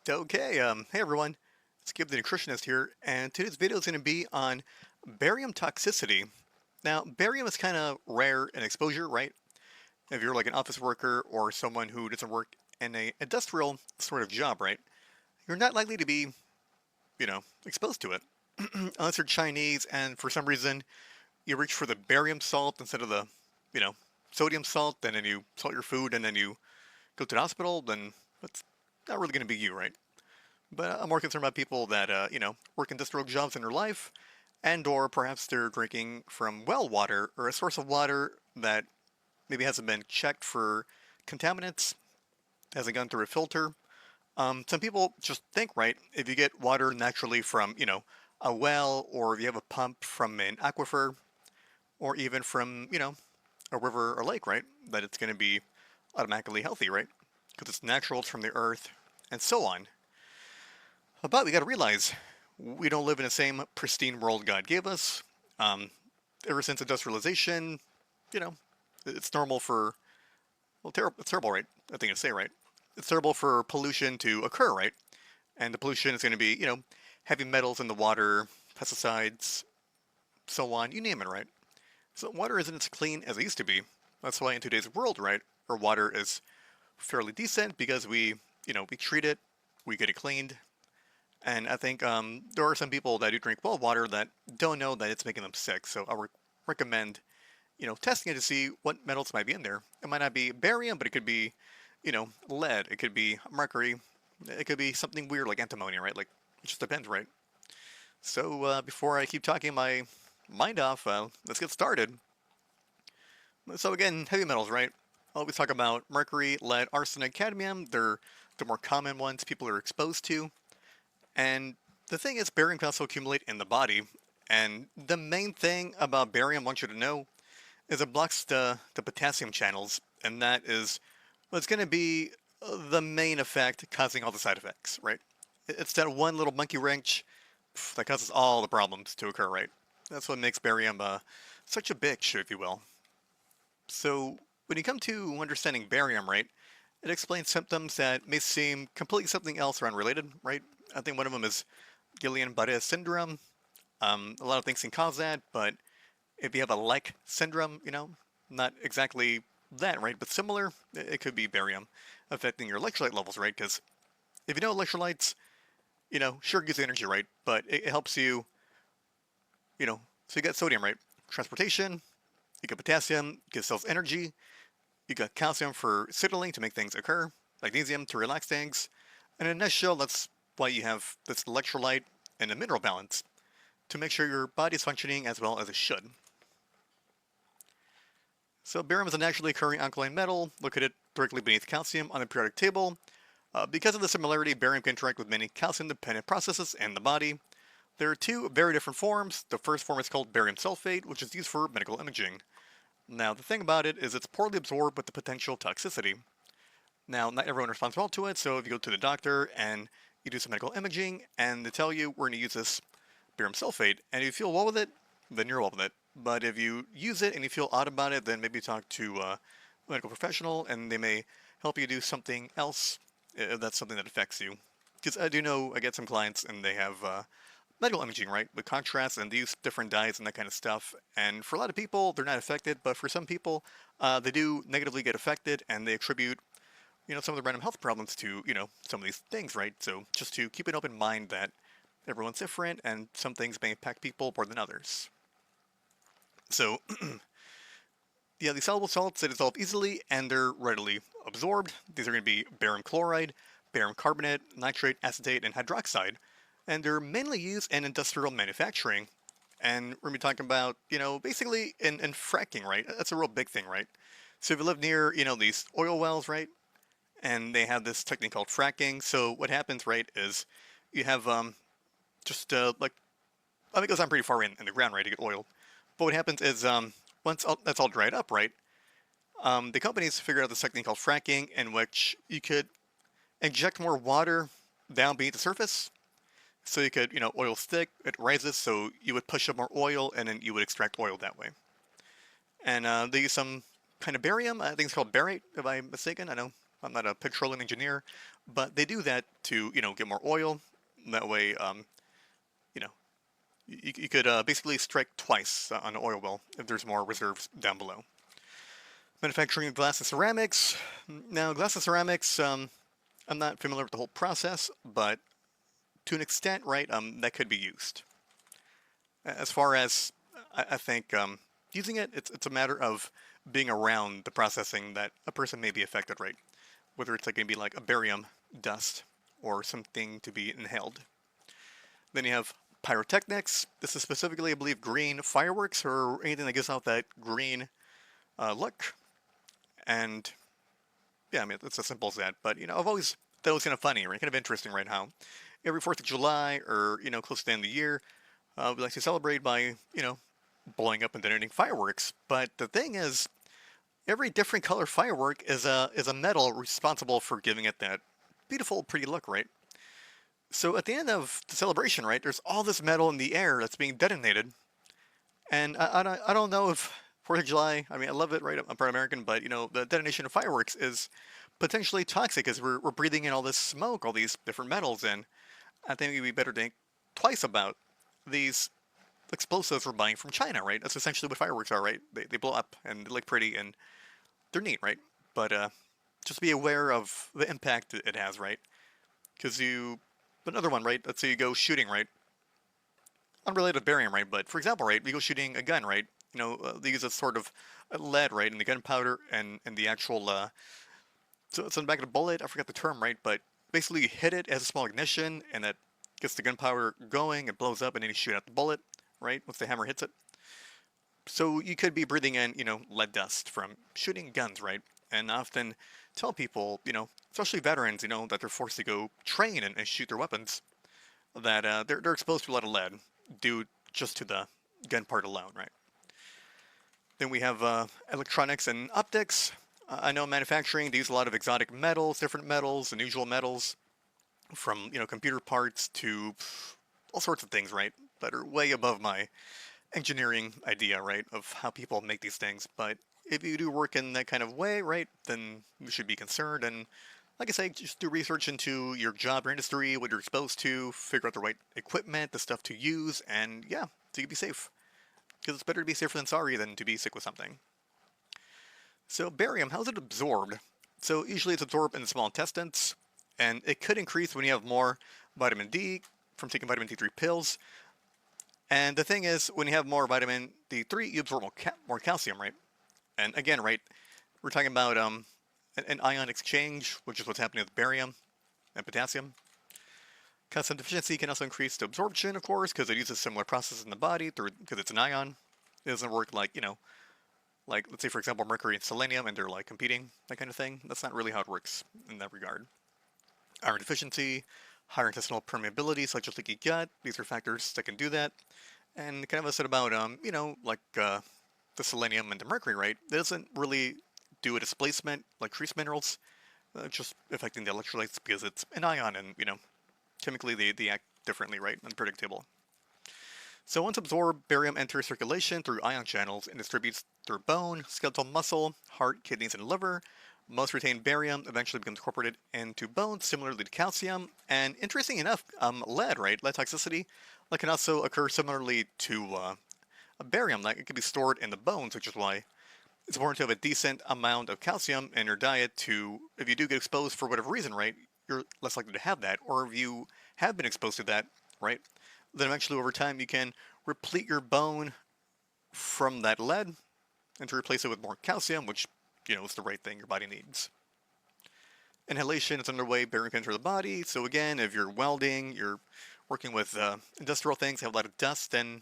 Okay, hey everyone, it's Gib the Nutritionist here, and today's video is going to be on barium toxicity. Now, barium is kind of rare in exposure, right? If you're like an office worker or someone who doesn't work in a industrial sort of job, right? You're not likely to be, exposed to it. Unless you're Chinese and for some reason you reach for the barium salt instead of the, you know, sodium salt, and then you salt your food and then you go to the hospital, then that's not really going to be you, right? But I'm more concerned about people that, work industrial jobs in their life, and or perhaps they're drinking from well water or a source of water that maybe hasn't been checked for contaminants, hasn't gone through a filter. Some people just think, right, if you get water naturally from, a well, or if you have a pump from an aquifer, or even from, a river or lake, right, that it's going to be automatically healthy, right? Because it's natural, it's from the earth, and so on. But we got to realize we don't live in the same pristine world God gave us. Um, Ever since industrialization, you know, it's normal for, well, it's terrible, right? I think to say, right? It's terrible for pollution to occur, right? And the pollution is going to be, heavy metals in the water, pesticides, so on, you name it, right? So water isn't as clean as it used to be. That's why in today's world, right, our water is fairly decent because we treat it, we get it cleaned, and I think there are some people that do drink well water that don't know that it's making them sick. So I would recommend, testing it to see what metals might be in there. It might not be barium, but it could be, lead. It could be mercury. It could be something weird like antimony, right? Like, it just depends, right? So before I keep talking my mind off, let's get started. So again, heavy metals, right? I always talk about mercury, lead, arsenic, cadmium. They're the more common ones people are exposed to. And the thing is, barium can also accumulate in the body. And the main thing about barium I want you to know is it blocks the potassium channels, and that is what's going to be the main effect causing all the side effects, right? It's that one little monkey wrench that causes all the problems to occur, right? That's what makes barium such a bitch, if you will. So when you come to understanding barium, right, it explains symptoms that may seem completely something else or unrelated, right? I think one of them is Guillain-Barré syndrome. A lot of things can cause that, but if you have a like syndrome, not exactly that, right? But similar, it could be barium affecting your electrolyte levels, right? Because if you know electrolytes, sure gives you energy, right? But it helps you, so you got sodium, right? Transportation, you got potassium, gives cells energy, you got calcium for signaling to make things occur, magnesium to relax things, and in a nutshell, that's why you have this electrolyte and a mineral balance to make sure your body is functioning as well as it should. So barium is a naturally occurring alkaline metal located directly beneath calcium on the periodic table. Because of the similarity, barium can interact with many calcium-dependent processes in the body. There are two very different forms. The first form is called barium sulfate, which is used for medical imaging. Now, the thing about it is it's poorly absorbed with the potential toxicity. Now, not everyone responds well to it, so if you go to the doctor and you do some medical imaging and they tell you we're going to use this barium sulfate, and you feel well with it, then you're well with it. But if you use it and you feel odd about it, then maybe talk to a medical professional and they may help you do something else if that's something that affects you. Because I do know I get some clients and they have medical imaging, right, with contrast, and they use different dyes and that kind of stuff. And for a lot of people, they're not affected, but for some people, they do negatively get affected, and they attribute, some of the random health problems to, some of these things, right? So just to keep an open mind that everyone's different, and some things may impact people more than others. So, yeah, these soluble salts, they dissolve easily, and they're readily absorbed. These are going to be barium chloride, barium carbonate, nitrate, acetate, and hydroxide. And they're mainly used in industrial manufacturing. And we're going to be talking about, basically in fracking, right? That's a real big thing, right? So if you live near, these oil wells, right? And they have this technique called fracking. So what happens, right, is you have just like, I think it goes down pretty far in the ground, right, to get oil. But what happens is once that's all dried up, right, the companies figured out this technique called fracking, in which you could inject more water down beneath the surface. So you could, oil stick, it rises, so you would push up more oil, and then you would extract oil that way. And they use some kind of barium, I think it's called barite, if I'm mistaken, I know. I'm not a petroleum engineer, but they do that to, get more oil. That way, you know, you could basically strike twice on an oil well if there's more reserves down below. Manufacturing of glass and ceramics. Now, glass and ceramics, I'm not familiar with the whole process, but to an extent, right, that could be used. As far as I think using it, it's a matter of being around the processing that a person may be affected, right? Whether it's like going to be like a barium dust or something to be inhaled. Then you have pyrotechnics. This is specifically, I believe, green fireworks or anything that gives out that green look. And yeah, I mean, it's as simple as that. But, I've always thought it was kind of funny, right? Kind of interesting, right? How every 4th of July or, close to the end of the year, we like to celebrate by, blowing up and detonating fireworks. But the thing is, every different color firework is a metal responsible for giving it that beautiful, pretty look, right? So at the end of the celebration, right, there's all this metal in the air that's being detonated, and I don't know if 4th of July. I mean, I love it, right? I'm part American, but the detonation of fireworks is potentially toxic as we're breathing in all this smoke, all these different metals, and I think we'd be better to think twice about these explosives we're buying from China, right? That's essentially what fireworks are, right? They blow up and they look pretty and they're neat, right? But just be aware of the impact it has, right? Because another one, right? Let's say you go shooting, right? Unrelated to barium, right? But for example, right, we go shooting a gun, right? They use a sort of lead, right, in the gunpowder and the actual, so it's on the back of the bullet. I forgot the term, right? But basically, you hit it as a small ignition, and that gets the gunpowder going. It blows up, and then you shoot out the bullet, right? Once the hammer hits it. So you could be breathing in, lead dust from shooting guns, right? And I often tell people, especially veterans, that they're forced to go train and shoot their weapons, that they're exposed to a lot of lead due just to the gun part alone, right? Then we have electronics and optics. I know manufacturing, they use a lot of exotic metals, different metals, unusual metals, from computer parts to all sorts of things, right? That are way above my engineering idea, right, of how people make these things. But if you do work in that kind of way, right, then you should be concerned. And like I say, just do research into your job or industry, what you're exposed to, figure out the right equipment, the stuff to use, and yeah, so you can be safe. Because it's better to be safer than sorry than to be sick with something. So barium, how is it absorbed? So usually it's absorbed in the small intestines, and it could increase when you have more vitamin D from taking vitamin D3 pills. And the thing is, when you have more vitamin D3, you absorb more calcium, right? And again, right, we're talking about an ion exchange, which is what's happening with barium and potassium. Calcium deficiency can also increase the absorption, of course, because it uses similar processes in the body because it's an ion. It doesn't work like, like let's say, for example, mercury and selenium, and they're like competing, that kind of thing. That's not really how it works in that regard. Iron deficiency, higher intestinal permeability, such as leaky gut. These are factors that can do that. And kind of I said about, like the selenium and the mercury, right? It doesn't really do a displacement like trace minerals, just affecting the electrolytes because it's an ion and, chemically they act differently, right? Unpredictable. So once absorbed, barium enters circulation through ion channels and distributes through bone, skeletal muscle, heart, kidneys, and liver. Most retained barium eventually becomes incorporated into bones, similarly to calcium. And interesting enough, lead, right? Lead toxicity, that can also occur similarly to barium. Like it can be stored in the bones, which is why it's important to have a decent amount of calcium in your diet to, if you do get exposed for whatever reason, right, you're less likely to have that. Or if you have been exposed to that, right, then eventually over time you can replete your bone from that lead and to replace it with more calcium, which, is the right thing your body needs. Inhalation is underway, barium can enter the body. So again, if you're welding, you're working with industrial things, have a lot of dust and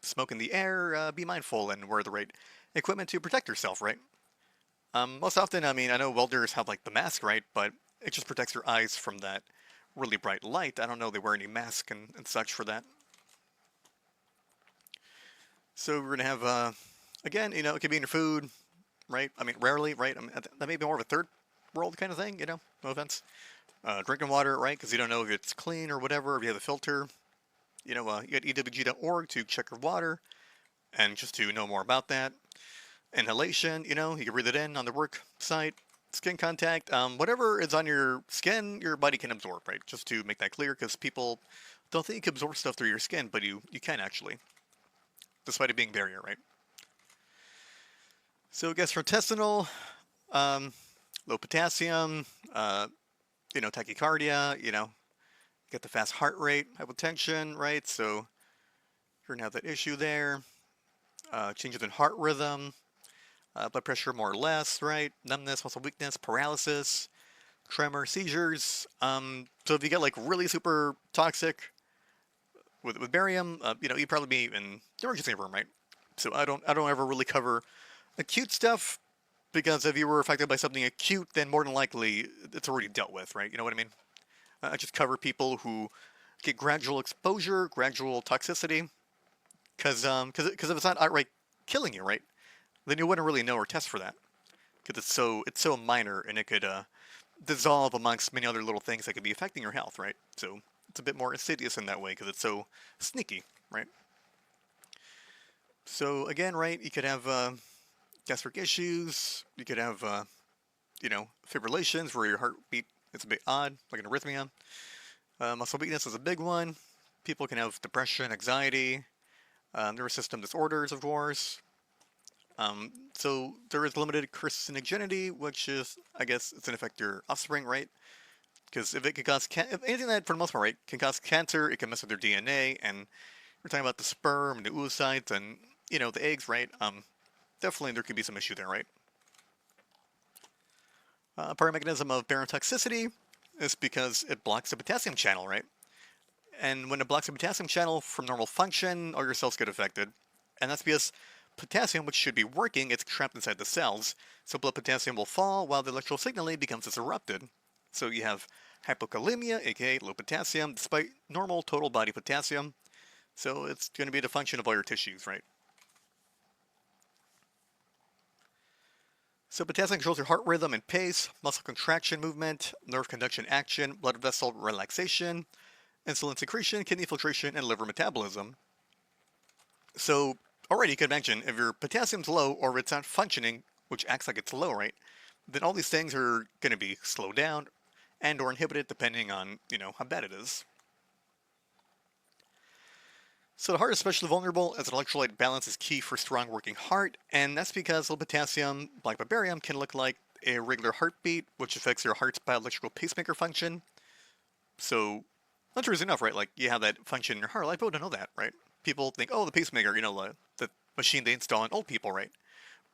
smoke in the air, be mindful and wear the right equipment to protect yourself, right? Most often, I mean, I know welders have like the mask, right? But it just protects your eyes from that really bright light. I don't know they wear any mask and such for that. So we're gonna have, again, it could be in your food, right? I mean, rarely, right? I mean, that may be more of a third world kind of thing, no offense. Drinking water, right? Because you don't know if it's clean or whatever, if you have a filter. You got ewg.org to check your water and just to know more about that. Inhalation, you can breathe it in on the work site. skin contact, whatever is on your skin, your body can absorb, right? Just to make that clear, because people don't think you can absorb stuff through your skin, but you can actually, despite it being barrier, right? So gastrointestinal, um, low potassium, uh, tachycardia, get the fast heart rate, hypotension, right? So you're gonna have that issue there. Changes in heart rhythm, blood pressure more or less, right? Numbness, muscle weakness, paralysis, tremor, seizures. So if you get like really super toxic with barium, you'd probably be in the emergency room, right? So I don't ever really cover acute stuff because if you were affected by something acute, then more than likely it's already dealt with, right? You know what I mean? I just cover people who get gradual exposure, gradual toxicity, because if it's not outright killing you, right, then you wouldn't really know or test for that because it's so minor and it could dissolve amongst many other little things that could be affecting your health, right? So it's a bit more insidious in that way because it's so sneaky, right? So again, right, you could have gastric issues, you could have fibrillations where your heartbeat is a bit odd, like an arrhythmia. Muscle weakness is a big one. People can have depression, anxiety, nervous system disorders, of course. So there is limited carcinogenity, which is, I guess, it's going to affect your offspring, right? Because if it can cause, if anything that for the most part, right, can cause cancer, it can mess with their DNA, and we're talking about the sperm, the oocytes, and the eggs, right? Definitely there could be some issue there, right? Part mechanism of barium toxicity is because it blocks the potassium channel, right? And when it blocks the potassium channel from normal function, all your cells get affected. And that's because potassium, which should be working, it's trapped inside the cells. So blood potassium will fall while the electrical signaling becomes disrupted. So you have hypokalemia, aka low potassium, despite normal total body potassium. So it's going to be the function of all your tissues, right? So potassium controls your heart rhythm and pace, muscle contraction movement, nerve conduction action, blood vessel relaxation, insulin secretion, kidney filtration, and liver metabolism. So already you could imagine if your potassium's low or if it's not functioning, which acts like it's low, right? Then all these things are going to be slowed down and or inhibited depending on, how bad it is. So the heart is especially vulnerable as an electrolyte balance is key for strong working heart, and that's because low potassium, like barium, can look like a irregular heartbeat, which affects your heart's bioelectrical pacemaker function. So, interesting enough, right? Like you have that function in your heart. A lot of people don't know that, right? People think, oh, the pacemaker, the machine they install on old people, right?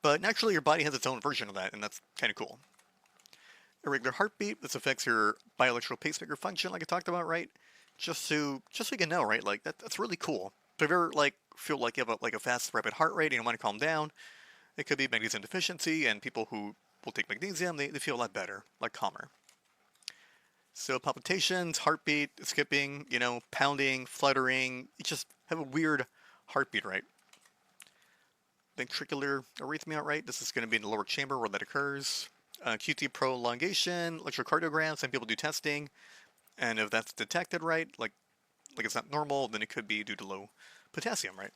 But naturally, your body has its own version of that, and that's kind of cool. Irregular heartbeat, this affects your bioelectrical pacemaker function, like I talked about, right? Just so you can know, right? Like that's really cool. So if you ever feel like you have a fast, rapid heart rate and you want to calm down, it could be magnesium deficiency, and people who will take magnesium, they feel a lot better, like calmer. So palpitations, heartbeat, skipping, pounding, fluttering, you just have a weird heartbeat, right? Ventricular arrhythmia, right? This is going to be in the lower chamber where that occurs. QT prolongation, electrocardiogram, some people do testing, and if that's detected right, like it's not normal, then it could be due to low potassium, right?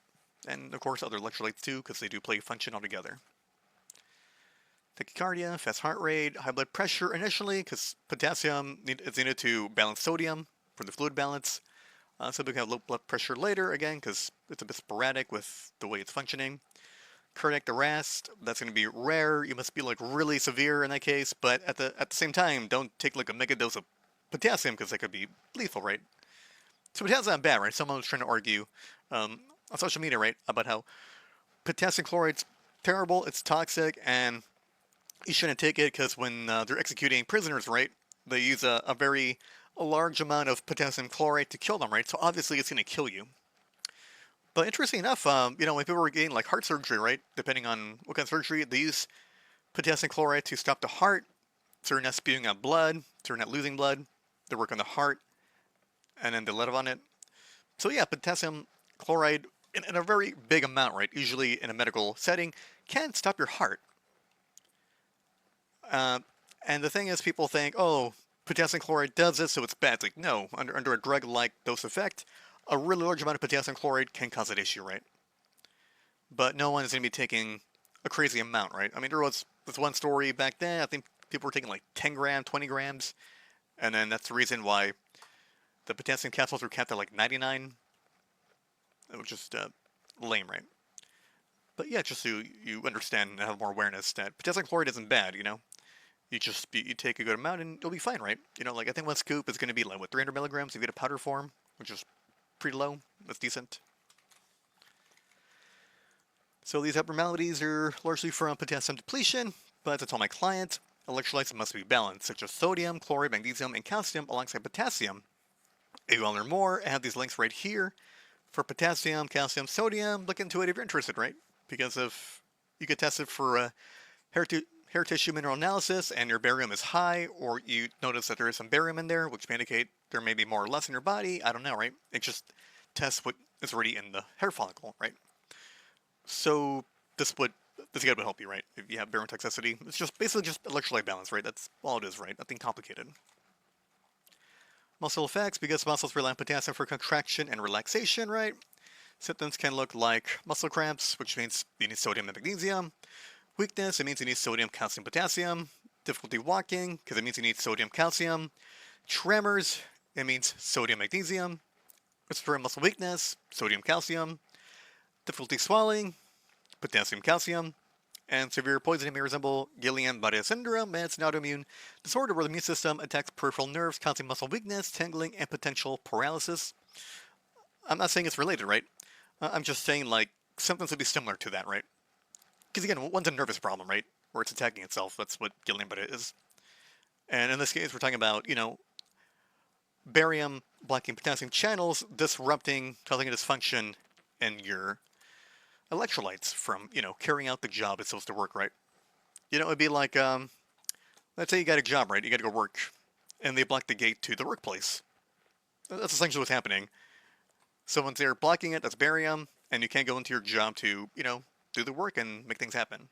And of course other electrolytes too, because they do play function altogether. Tachycardia, fast heart rate, high blood pressure initially, because potassium is needed to balance sodium for the fluid balance. So we can have low blood pressure later, again, because it's a bit sporadic with the way it's functioning. Cardiac arrest, that's going to be rare. You must be really severe in that case, but at the same time, don't take a mega dose of potassium because that could be lethal, right? So potassium's not bad, right? Someone was trying to argue on social media, right, about how potassium chloride's terrible, it's toxic, and you shouldn't take it because when they're executing prisoners, right, they use a very large amount of potassium chloride to kill them, right? So obviously it's going to kill you. But interesting enough, when people were getting heart surgery, right, depending on what kind of surgery, they use potassium chloride to stop the heart, so you're not spewing out blood, so you're not losing blood. They work on the heart, and then they let on it. So yeah, potassium chloride in a very big amount, right, usually in a medical setting, can stop your heart. And the thing is, people think, oh, potassium chloride does this, so it's bad. It's like, no, under a drug-like dose effect, a really large amount of potassium chloride can cause that issue, right? But no one is going to be taking a crazy amount, right? I mean, there was this one story back then, I think People were taking like 10 grams, 20 grams, and then that's the reason why the potassium capsules were capped at like 99. It was just lame, right? But yeah, just so you understand and have more awareness that potassium chloride isn't bad, you know? You take a good amount and you'll be fine, right? You know, like I think one scoop is going to be like, what, 300 milligrams if you get a powder form, which is pretty low. That's decent. So these abnormalities are largely from potassium depletion, but as I told my client, electrolytes must be balanced, such as sodium, chloride, magnesium, and calcium alongside potassium. If you want to learn more, I have these links right here for potassium, calcium, sodium. Look into it if you're interested, right? Because if you get tested for hair tissue mineral analysis and your barium is high, or you notice that there is some barium in there, which may indicate there may be more or less in your body, I don't know, right? It just tests what is already in the hair follicle, right? So this guide would help you, right? If you have barium toxicity, it's just basically just electrolyte balance, right? That's all it is, right? Nothing complicated. Muscle effects, because muscles rely on potassium for contraction and relaxation, right? Symptoms can look like muscle cramps, which means you need sodium and magnesium. Weakness, it means you need sodium, calcium, potassium. Difficulty walking, because it means you need sodium, calcium. Tremors, it means sodium, magnesium. Respiratory muscle weakness, sodium, calcium. Difficulty swallowing, potassium, calcium. And severe poisoning may resemble Guillain-Barré syndrome, and it's an autoimmune disorder where the immune system attacks peripheral nerves, causing muscle weakness, tingling, and potential paralysis. I'm not saying it's related, right? I'm just saying, like, symptoms would be similar to that, right? Because again, one's a nervous problem, right? Where it's attacking itself. That's what Guillain-Barré is. And in this case, we're talking about, you know, barium blocking potassium channels, disrupting, causing a dysfunction in your electrolytes from, you know, carrying out the job it's supposed to work, right? You know, it'd be like, let's say you got a job, right? You got to go work, and they block the gate to the workplace. That's essentially what's happening. Someone's there blocking it, that's barium, and you can't go into your job to, you know, do the work and make things happen.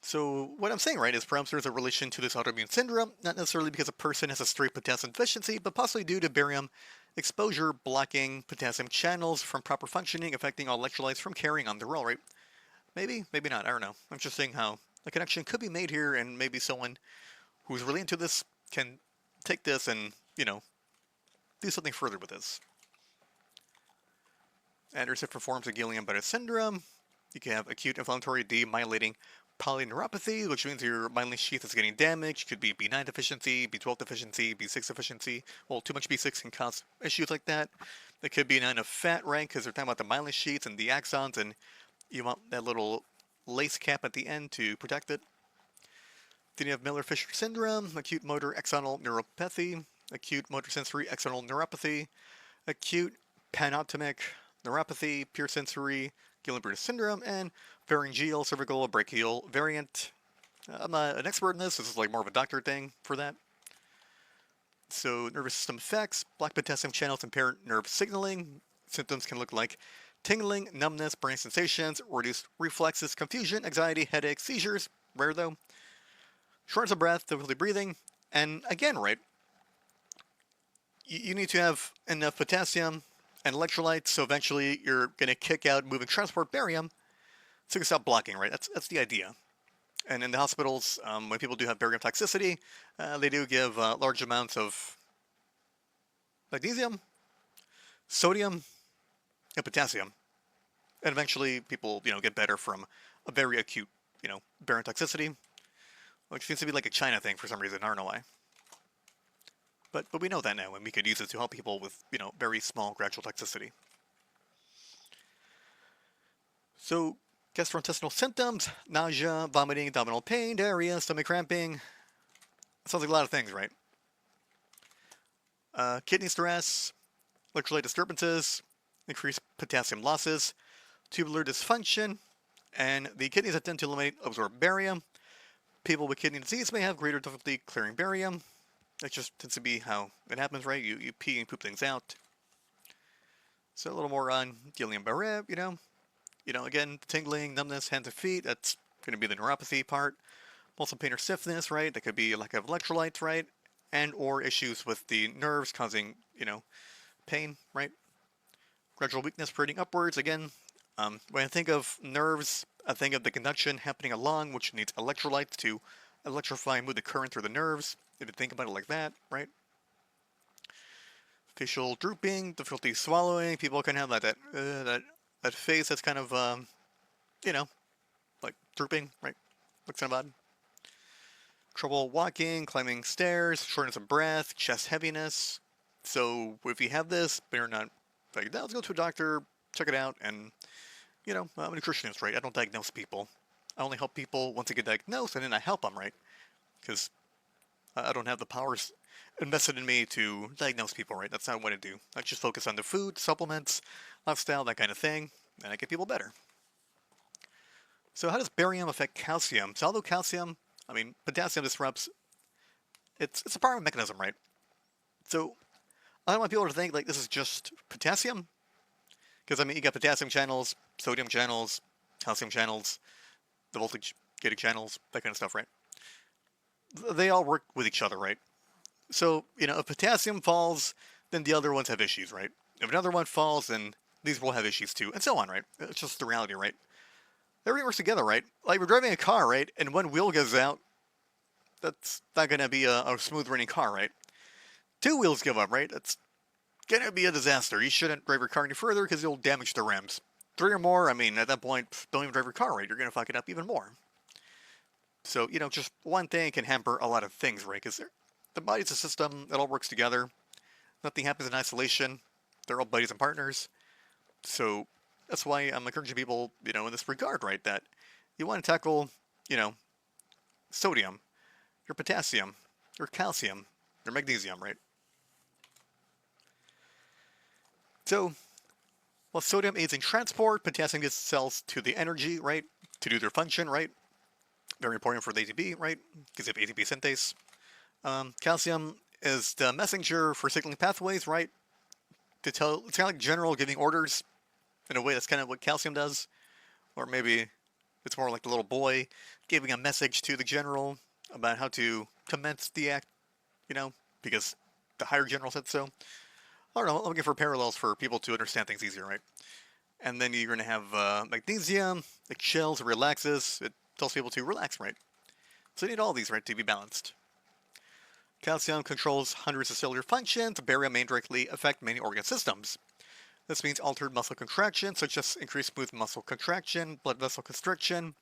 So what I'm saying, right, is perhaps there's a relation to this autoimmune syndrome, not necessarily because a person has a straight potassium deficiency, but possibly due to barium exposure blocking potassium channels from proper functioning, affecting all electrolytes from carrying on their role, right? Maybe, maybe not, I don't know. I'm just saying how a connection could be made here, and maybe someone who's really into this can take this and, you know, do something further with this. And there's different forms of Guillain-Barré syndrome. You can have acute inflammatory demyelinating polyneuropathy, which means your myelin sheath is getting damaged. Could be B9 deficiency, B12 deficiency, B6 deficiency. Well, too much B6 can cause issues like that. It could be a fat, right? Because they're talking about the myelin sheaths and the axons, and you want that little lace cap at the end to protect it. Then you have Miller-Fisher syndrome, acute motor axonal neuropathy, acute motor sensory axonal neuropathy, acute panoptimic neuropathy, pure sensory Guillain-Barré syndrome, and pharyngeal cervical brachial variant. I'm not an expert in this. This is like more of a doctor thing for that. So nervous system effects, block potassium channels impair nerve signaling. Symptoms can look like tingling, numbness, burning sensations, reduced reflexes, confusion, anxiety, headaches, seizures, rare though, shortness of breath, difficulty breathing, and again, right, you need to have enough potassium and electrolytes, so eventually you're going to kick out moving transport barium, so you can stop blocking, right? That's the idea. And in the hospitals, when people do have barium toxicity, they do give large amounts of magnesium, sodium, and potassium. And eventually people, you know, get better from a very acute, you know, barium toxicity, which seems to be like a China thing for some reason, I don't know why. But we know that now, and we could use it to help people with, you know, very small gradual toxicity. So, gastrointestinal symptoms, nausea, vomiting, abdominal pain, diarrhea, stomach cramping. Sounds like a lot of things, right? Kidney stress, electrolyte disturbances, increased potassium losses, tubular dysfunction, and the kidneys that tend to eliminate absorb barium. People with kidney disease may have greater difficulty clearing barium. That just tends to be how it happens, right? You pee and poop things out. So a little more on Guillain-Barré, you know, again, tingling, numbness, hands and feet, that's going to be the neuropathy part. Muscle pain or stiffness, right? That could be a lack of electrolytes, right? And or issues with the nerves causing, you know, pain, right? Gradual weakness parading upwards, again, when I think of nerves, I think of the conduction happening along, which needs electrolytes to electrify and move the current through the nerves. If you think about it like that, right? Facial drooping, difficulty swallowing. People can have that face that's kind of you know, like drooping, right? Looks kind of odd. Trouble walking, climbing stairs, shortness of breath, chest heaviness. So if you have this, but you're not like, let's go to a doctor, check it out, and I'm a nutritionist, right? I don't diagnose people. I only help people once they get diagnosed, and then I help them, right? Because I don't have the powers invested in me to diagnose people, right? That's not what I do. I just focus on the food, supplements, lifestyle, that kind of thing, and I get people better. So how does barium affect calcium? So although calcium, potassium disrupts, it's a part of a mechanism, right? So I don't want people to think like this is just potassium, because you got potassium channels, sodium channels, calcium channels, the voltage gated channels, that kind of stuff, right? They all work with each other, right? So, if potassium falls, then the other ones have issues, right? If another one falls, then these will have issues too, and so on, right? It's just the reality, right? Everything works together, right? Like we're driving a car, right? And one wheel goes out, that's not going to be a smooth running car, right? Two wheels give up, right? That's going to be a disaster. You shouldn't drive your car any further because you'll damage the rims. Three or more, at that point, don't even drive your car, right? You're going to fuck it up even more. So, just one thing can hamper a lot of things, right? Because the body's a system, it all works together. Nothing happens in isolation. They're all buddies and partners. So that's why I'm encouraging people, in this regard, right? That you want to tackle, sodium, your potassium, your calcium, your magnesium, right? So, while sodium aids in transport, potassium gets cells to the energy, right? To do their function, right? Very important for the ATP, right? Because of ATP synthase. Calcium is the messenger for signaling pathways, right? It's kind of like general giving orders. In a way, that's kind of what calcium does. Or maybe it's more like the little boy giving a message to the general about how to commence the act, because the higher general said so. I don't know, I'm looking for parallels for people to understand things easier, right? And then you're going to have magnesium, it chills, relaxes, it tells people to relax, right? So you need all these, right, to be balanced. Calcium controls hundreds of cellular functions. Barium may indirectly affect many organ systems. This means altered muscle contraction, such as increased smooth muscle contraction, blood vessel constriction,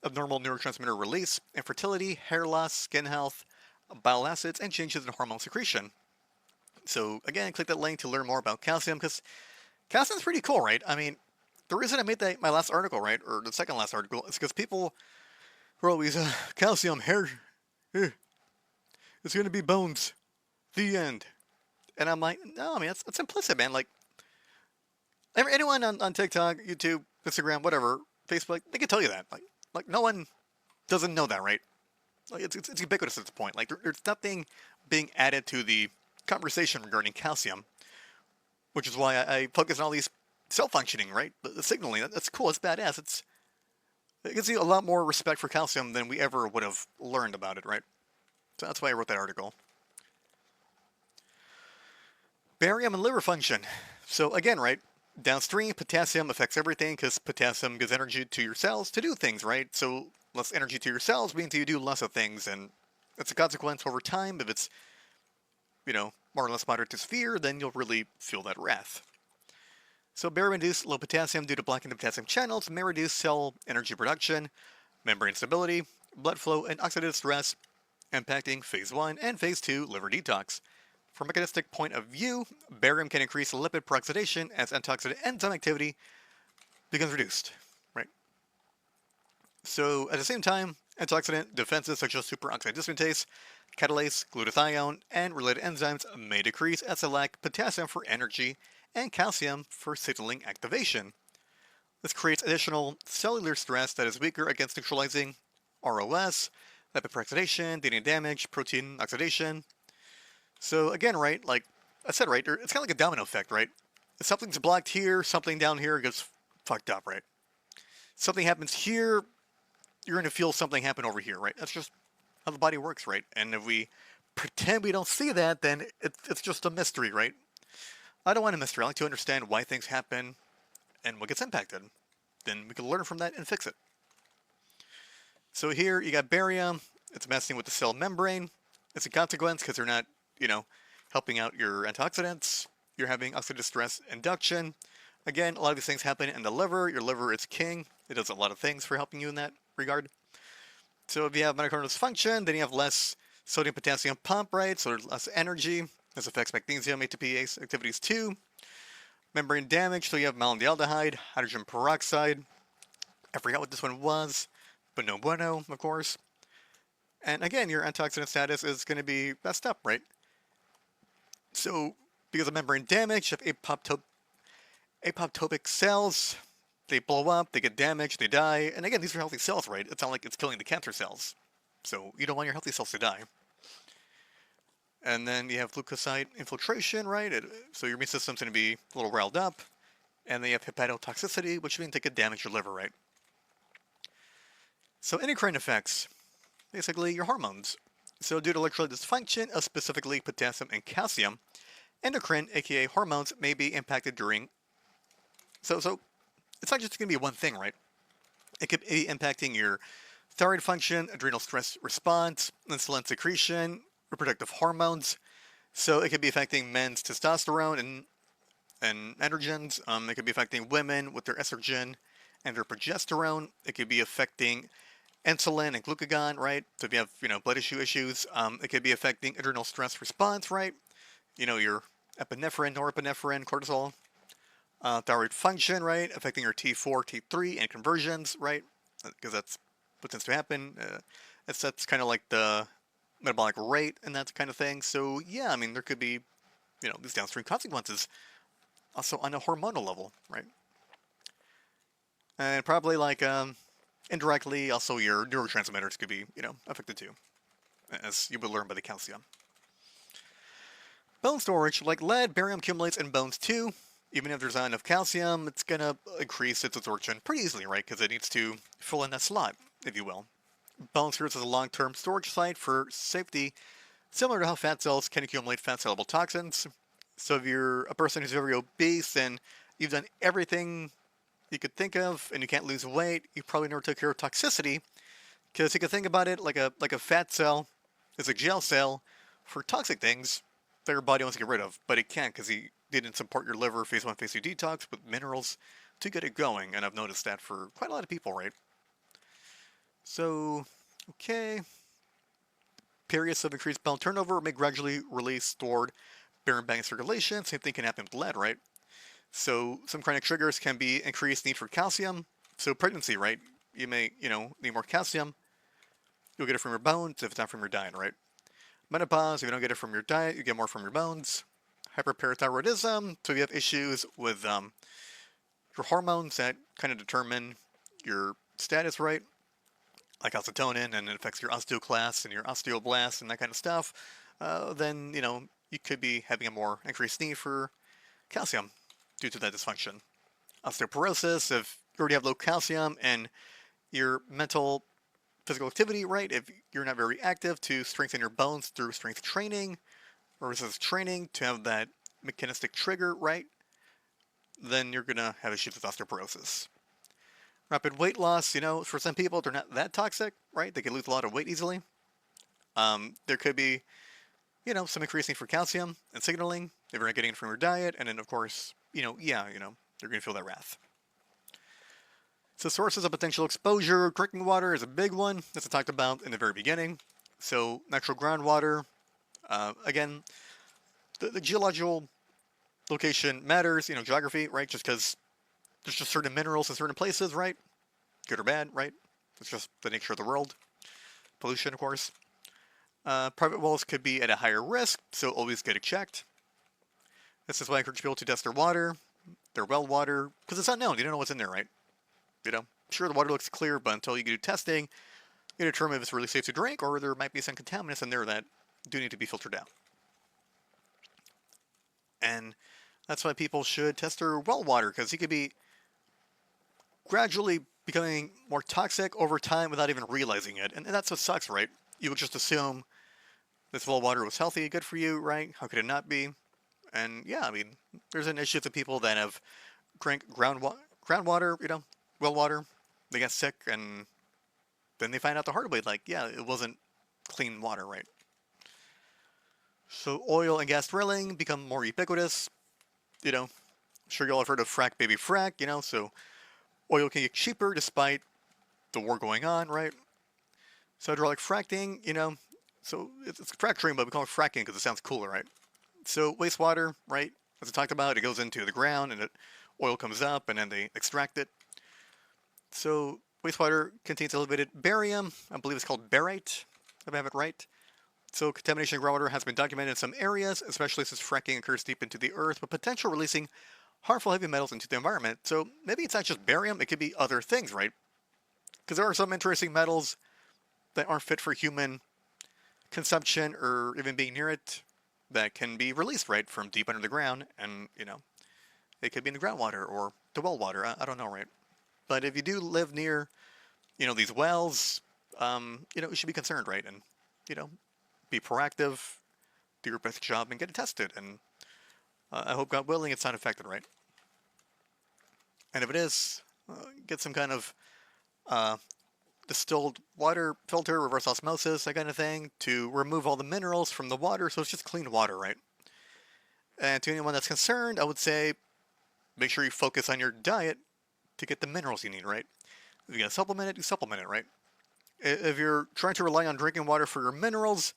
abnormal neurotransmitter release, infertility, hair loss, skin health, bile acids, and changes in hormone secretion. So again, click that link to learn more about calcium, because calcium's pretty cool, right? The reason I made my last article, right, or the second last article, is because people were always, calcium, hair, it's going to be bones, the end. And I'm like, no, that's implicit, man. Like, anyone on TikTok, YouTube, Instagram, whatever, Facebook, they can tell you that. Like no one doesn't know that, right? Like, it's ubiquitous at this point. Like, there's nothing being added to the conversation regarding calcium, which is why I focus on all these cell functioning, right? The signaling, that's cool, it's badass. It gives you a lot more respect for calcium than we ever would have learned about it, right? So that's why I wrote that article. Barium and liver function. So again, right, downstream, potassium affects everything because potassium gives energy to your cells to do things, right? So less energy to your cells means you do less of things, and that's a consequence over time. If it's, more or less moderate to severe, then you'll really feel that wrath. So barium-induced low potassium due to blocking the potassium channels may reduce cell energy production, membrane stability, blood flow, and oxidative stress, impacting phase 1 and phase 2 liver detox. From a mechanistic point of view, barium can increase lipid peroxidation as antioxidant enzyme activity becomes reduced, right? So at the same time, antioxidant defenses such as superoxide dismutase, catalase, glutathione, and related enzymes may decrease as they lack potassium for energy and calcium for signaling activation. This creates additional cellular stress that is weaker against neutralizing ROS, lipid peroxidation, DNA damage, protein oxidation. So again, right, like I said, right, it's kind of like a domino effect, right? If something's blocked here, something down here gets fucked up, right? Something happens here, you're going to feel something happen over here, right? That's just how the body works, right? And if we pretend we don't see that, then it's just a mystery, right? I don't want a mystery. I like to understand why things happen and what gets impacted. Then we can learn from that and fix it. So here you got barium. It's messing with the cell membrane. It's a consequence because they're not, you know, helping out your antioxidants. You're having oxidative stress induction. Again, a lot of these things happen in the liver. Your liver is king. It does a lot of things for helping you in that regard. So if you have mitochondrial dysfunction, then you have less sodium potassium pump, right? So there's less energy. This affects magnesium ATPase activities too. Membrane damage, so you have malondialdehyde, hydrogen peroxide. I forgot what this one was, but no bueno, of course. And again, your antioxidant status is going to be messed up, right? So because of membrane damage, you have apoptotic cells. They blow up, they get damaged, they die. And again, these are healthy cells, right? It's not like it's killing the cancer cells. So you don't want your healthy cells to die. And then you have leukocyte infiltration, right? So your immune system's going to be a little riled up. And then you have hepatotoxicity, which means they could damage your liver, right? So endocrine effects, basically your hormones. So due to electrolyte dysfunction of specifically potassium and calcium, endocrine, aka hormones, may be impacted during. So it's not just going to be one thing, right? It could be impacting your thyroid function, adrenal stress response, insulin secretion, reproductive hormones. So it could be affecting men's testosterone and androgens. It could be affecting women with their estrogen and their progesterone. It could be affecting insulin and glucagon, right? So if you have, blood issues, it could be affecting adrenal stress response, right? Your epinephrine, norepinephrine, cortisol. Thyroid function, right? Affecting your T4, T3, and conversions, right? Because that's what tends to happen. That's kind of like the metabolic rate and that kind of thing. So yeah, there could be, these downstream consequences also on a hormonal level, right? And probably like indirectly, also your neurotransmitters could be, affected too, as you would learn by the calcium. Bone storage, like lead, barium accumulates in bones too. Even if there's not enough calcium, it's going to increase its absorption pretty easily, right? Because it needs to fill in that slot, if you will. Bone serves as a long-term storage site for safety, similar to how fat cells can accumulate fat-soluble toxins. So if you're a person who's very obese and you've done everything you could think of and you can't lose weight, you probably never took care of toxicity. Because you can think about it like a fat cell is a jail cell for toxic things that your body wants to get rid of, but it can't because you didn't support your liver phase 1, phase 2 detox with minerals to get it going, and I've noticed that for quite a lot of people, right? So, okay. Periods of increased bone turnover may gradually release stored barium back in circulation. Same thing can happen with lead, right? So, some chronic triggers can be increased need for calcium. So, pregnancy, right? You may, need more calcium. You'll get it from your bones if it's not from your diet, right? Menopause, if you don't get it from your diet, you get more from your bones. Hyperparathyroidism, so if you have issues with your hormones that kind of determine your status, right? Like calcitonin, and it affects your osteoclasts and your osteoblasts and that kind of stuff, then, you could be having a more increased need for calcium due to that dysfunction. Osteoporosis, if you already have low calcium and your mental physical activity, right? If you're not very active to strengthen your bones through strength training or resistance training to have that mechanistic trigger, right? Then you're going to have issues with osteoporosis. Rapid weight loss, for some people, they're not that toxic, right? They can lose a lot of weight easily. There could be, some increasing for calcium and signaling if you're not getting it from your diet. And then, of course, you're going to feel that wrath. So sources of potential exposure, drinking water is a big one, as I talked about in the very beginning. So natural groundwater, again, the geological location matters, geography, right? Just because there's just certain minerals in certain places, right? Good or bad, right? It's just the nature of the world. Pollution, of course. Private wells could be at a higher risk, so always get it checked. This is why I encourage people to test their water, their well water, because it's unknown. You don't know what's in there, right? Sure, the water looks clear, but until you do testing, you determine if it's really safe to drink, or there might be some contaminants in there that do need to be filtered out. And that's why people should test their well water, because it could be gradually becoming more toxic over time without even realizing it. And that's what sucks, right? You would just assume this well water was healthy, good for you, right? How could it not be? And yeah, there's an issue with people that have drank groundwater, well water. They get sick and then they find out the hard way, like, yeah, it wasn't clean water, right? So oil and gas drilling become more ubiquitous. You know, I'm sure y'all have heard of frack baby frack, so oil can get cheaper despite the war going on, right? So hydraulic fracking, so it's fracturing, but we call it fracking because it sounds cooler, right? So wastewater, right? As I talked about, it goes into the ground and oil comes up and then they extract it. So wastewater contains elevated barium. I believe it's called barite, if I have it right. So contamination of groundwater has been documented in some areas, especially since fracking occurs deep into the earth, with potential releasing harmful heavy metals into the environment. So maybe it's not just barium, it could be other things, right? Because there are some interesting metals that aren't fit for human consumption or even being near it that can be released, right, from deep under the ground, and, it could be in the groundwater or the well water. I don't know, right? But if you do live near, these wells, you should be concerned, right? And, be proactive, do your best job, and get it tested. And I hope, God willing, it's not affected, right? And if it is, get some kind of distilled water filter, reverse osmosis, that kind of thing, to remove all the minerals from the water, so it's just clean water, right? And to anyone that's concerned, I would say make sure you focus on your diet to get the minerals you need, right? If you gotta supplement it, you supplement it, right? If you're trying to rely on drinking water for your minerals,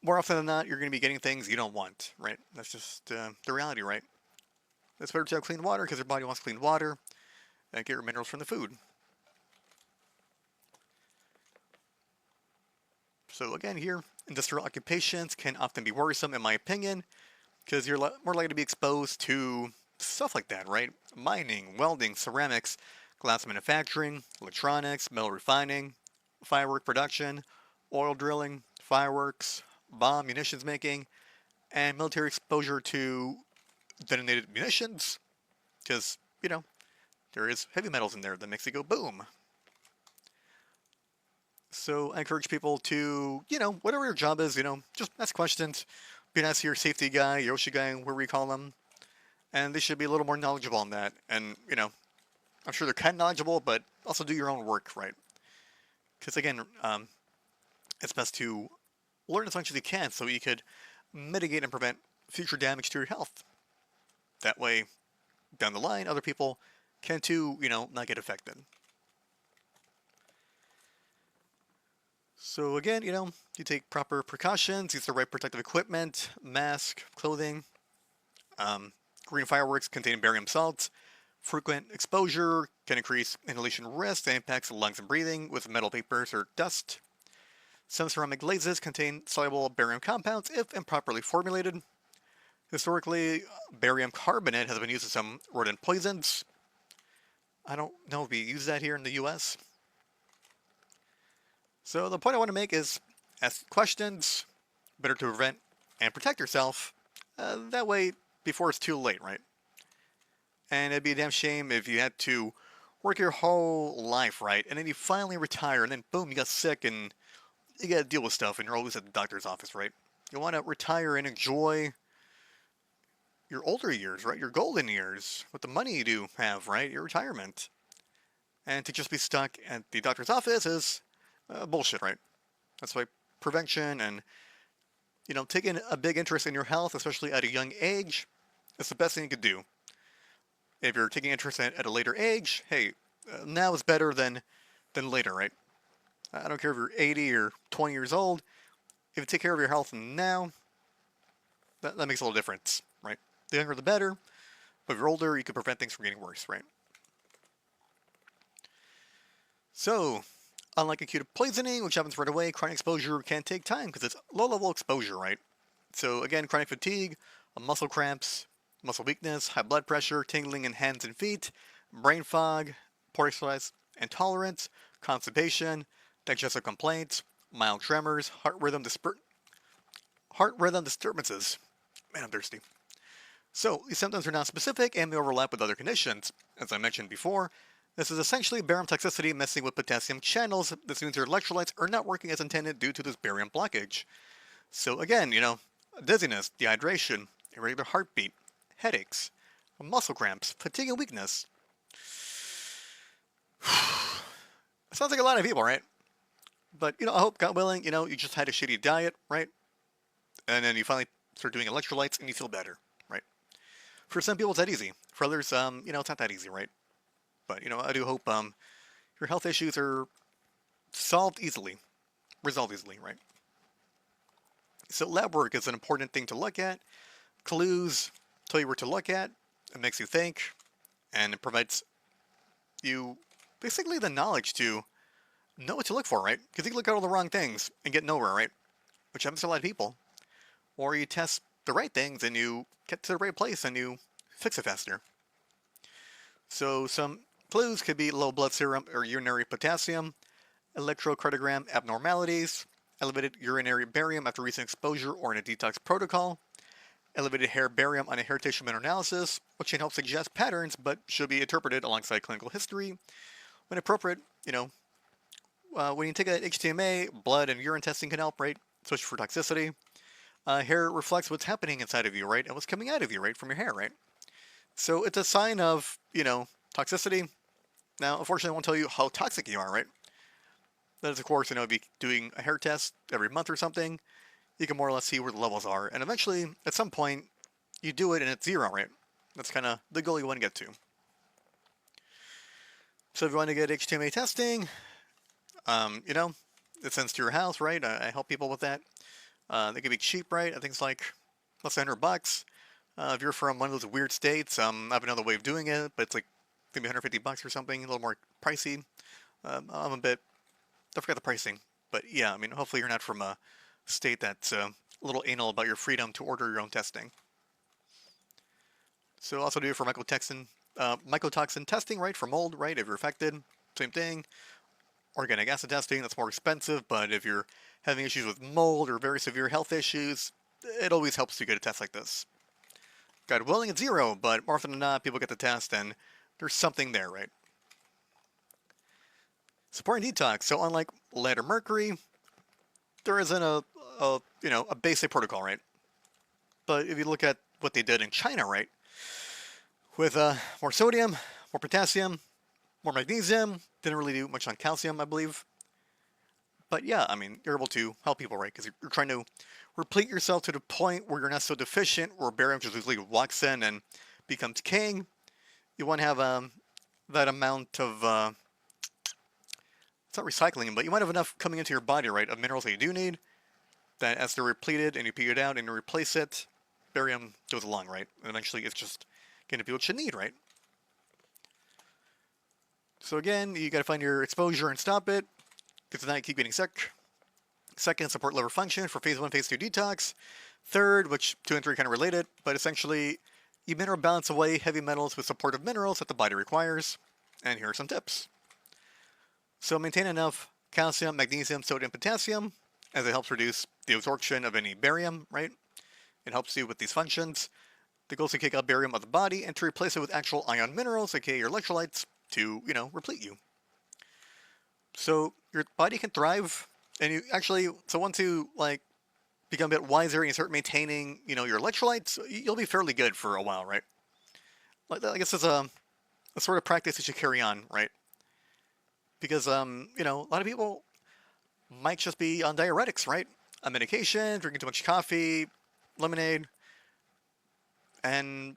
more often than not, you're going to be getting things you don't want, right? That's just the reality, right? It's better to have clean water because your body wants clean water and get your minerals from the food. So again here, industrial occupations can often be worrisome in my opinion because you're more likely to be exposed to stuff like that, right? Mining, welding, ceramics, glass manufacturing, electronics, metal refining, firework production, oil drilling, fireworks, bomb munitions making, and military exposure to detonated munitions, because, there is heavy metals in there that makes it go boom. So I encourage people to, whatever your job is, just ask questions, be nice to your safety guy, your OSHA guy, whatever we call them, and they should be a little more knowledgeable on that. And, I'm sure they're kind of knowledgeable, but also do your own work, right? Because again, it's best to learn as much as you can so you could mitigate and prevent future damage to your health. That way, down the line, other people can too, not get affected. So again, you take proper precautions, use the right protective equipment, mask, clothing. Green fireworks contain barium salts. Frequent exposure can increase inhalation risk that impacts the lungs and breathing with metal vapors or dust. Some ceramic glazes contain soluble barium compounds if improperly formulated. Historically, barium carbonate has been used in some rodent poisons. I don't know if we use that here in the US. So the point I want to make is ask questions, better to prevent and protect yourself. That way, before it's too late, right? And it'd be a damn shame if you had to work your whole life, right? And then you finally retire, and then boom, you got sick, and you gotta deal with stuff, and you're always at the doctor's office, right? You want to retire and enjoy your older years, right? Your golden years, with the money you do have, right? Your retirement. And to just be stuck at the doctor's office is bullshit, right? That's why prevention and, taking a big interest in your health, especially at a young age, is the best thing you could do. If you're taking interest in it at a later age, hey, now is better than later, right? I don't care if you're 80 or 20 years old. If you take care of your health now, that makes a little difference, right? The younger the better, but if you're older, you can prevent things from getting worse, right? So, unlike acute poisoning, which happens right away, chronic exposure can take time because it's low-level exposure, right? So again, chronic fatigue, muscle cramps, muscle weakness, high blood pressure, tingling in hands and feet, brain fog, poor exercise intolerance, constipation, digestive complaints, mild tremors, heart rhythm disturbances. Man, I'm thirsty. So, these symptoms are not specific and may overlap with other conditions. As I mentioned before, this is essentially barium toxicity messing with potassium channels. This means your electrolytes are not working as intended due to this barium blockage. So again, dizziness, dehydration, irregular heartbeat, headaches, muscle cramps, fatigue and weakness. Sounds like a lot of people, right? But, I hope, God willing, you just had a shitty diet, right? And then you finally start doing electrolytes and you feel better, right? For some people, it's that easy. For others, it's not that easy, right? But, I do hope your health issues are solved easily, resolved easily, right? So lab work is an important thing to look at. Clues tell you where to look at. It makes you think, and it provides you basically the knowledge to know what to look for, right? Because you can look at all the wrong things and get nowhere, right? Which happens to a lot of people. Or you test the right things and you get to the right place and you fix it faster. So some clues could be low blood serum or urinary potassium, electrocardiogram abnormalities, elevated urinary barium after recent exposure or in a detox protocol, elevated hair barium on a hair tissue meta-analysis, which can help suggest patterns but should be interpreted alongside clinical history. When appropriate, when you take a HTMA, blood and urine testing can help, right? Especially for toxicity. Hair reflects what's happening inside of you, right? And what's coming out of you, right? From your hair, right? So it's a sign of, toxicity. Now, unfortunately, I won't tell you how toxic you are, right? That is, of course, if you're doing a hair test every month or something, you can more or less see where the levels are. And eventually, at some point, you do it and it's zero, right? That's kind of the goal you want to get to. So if you want to get HTMA testing, it sends to your house, right? I help people with that. They can be cheap, right? I think it's like less than $100. If you're from one of those weird states, I have another way of doing it, but it's like maybe $150 or something, a little more pricey. I'm a bit, I forgot the pricing, but yeah, hopefully you're not from a state that's a little anal about your freedom to order your own testing. So also do it for mycotoxin testing, right? For mold, right? If you're affected, same thing. Organic acid testing, that's more expensive, but if you're having issues with mold or very severe health issues, it always helps to get a test like this. God willing, it's zero, but more often than not, people get the test and there's something there, right? Supporting detox. So unlike lead or mercury, there isn't a basic protocol, right? But if you look at what they did in China, right, with more sodium, more potassium, more magnesium, didn't really do much on calcium, I believe. But yeah, you're able to help people, right? Because you're trying to replete yourself to the point where you're not so deficient, where barium just usually walks in and becomes king. You want to have that amount of, it's not recycling, but you want to have enough coming into your body, right, of minerals that you do need, that as they're repleted and you pee it out and you replace it, barium goes along, right? And eventually it's just going to be what you need, right? So again, you got to find your exposure and stop it, because then you keep getting sick. Second, support liver function for phase 1, phase 2 detox. Third, which 2 and 3 are kind of related, but essentially, you mineral balance away heavy metals with supportive minerals that the body requires. And here are some tips. So maintain enough calcium, magnesium, sodium, potassium, as it helps reduce the absorption of any barium, right? It helps you with these functions. The goal is to kick out barium out of the body and to replace it with actual ion minerals, aka your electrolytes, to, replete you. So your body can thrive, and you actually, so once you, become a bit wiser and you start maintaining, your electrolytes, you'll be fairly good for a while, right? I guess it's a sort of practice that you carry on, right? Because, a lot of people might just be on diuretics, right? On medication, drinking too much coffee, lemonade, and